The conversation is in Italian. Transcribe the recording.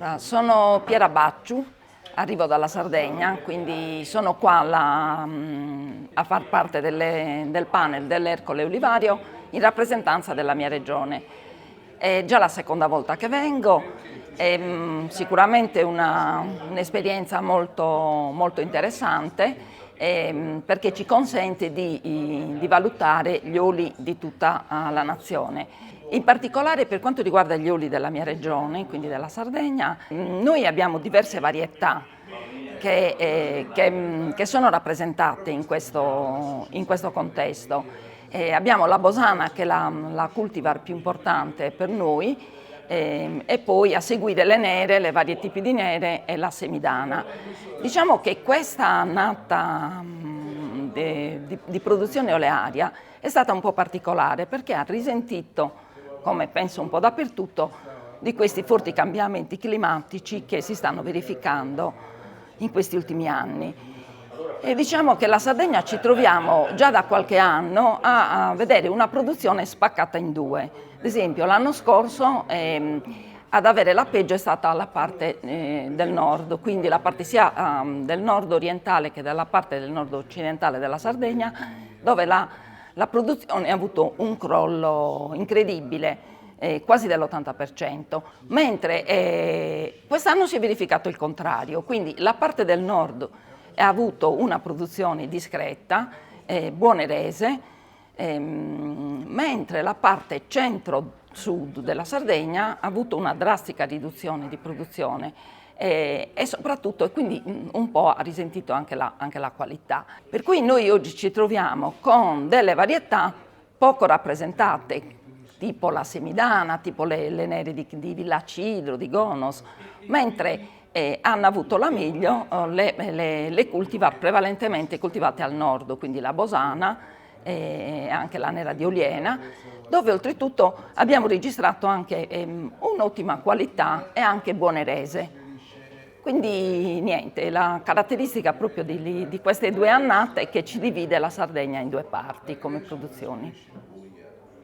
Allora, sono Piera Bacciu, arrivo dalla Sardegna, quindi sono qua a far parte del panel dell'Ercole Olivario in rappresentanza della mia regione. È già la seconda volta che vengo, è sicuramente un'esperienza molto interessante, perché ci consente di valutare gli oli di tutta la nazione. In particolare per quanto riguarda gli oli della mia regione, quindi della Sardegna, noi abbiamo diverse varietà che sono rappresentate in questo contesto. Abbiamo la Bosana, che è la cultivar più importante per noi, e poi a seguire le nere, le varie tipi di nere e la semidana. Diciamo che questa annata di produzione olearia è stata un po' particolare perché ha risentito, come penso un po' dappertutto, di questi forti cambiamenti climatici che si stanno verificando in questi ultimi anni. E diciamo che la Sardegna ci troviamo già da qualche anno a vedere una produzione spaccata in due. Ad esempio l'anno scorso ad avere la peggio è stata la parte del nord, quindi la parte sia del nord orientale che della parte del nord occidentale della Sardegna, dove la produzione ha avuto un crollo incredibile, quasi dell'80%, mentre quest'anno si è verificato il contrario, quindi la parte del nord ha avuto una produzione discreta, buone rese, mentre la parte centro-sud della Sardegna ha avuto una drastica riduzione di produzione e soprattutto, e quindi un po' ha risentito anche la qualità. Per cui noi oggi ci troviamo con delle varietà poco rappresentate, tipo la semidana, tipo le nere di Villa Cidro, di Gonos, mentre hanno avuto la meglio le cultivar prevalentemente coltivate al nord, quindi la Bosana e anche la nera di Oliena, dove oltretutto abbiamo registrato anche un'ottima qualità e anche buone rese. Quindi niente, la caratteristica proprio di queste due annate è che ci divide la Sardegna in due parti come produzioni.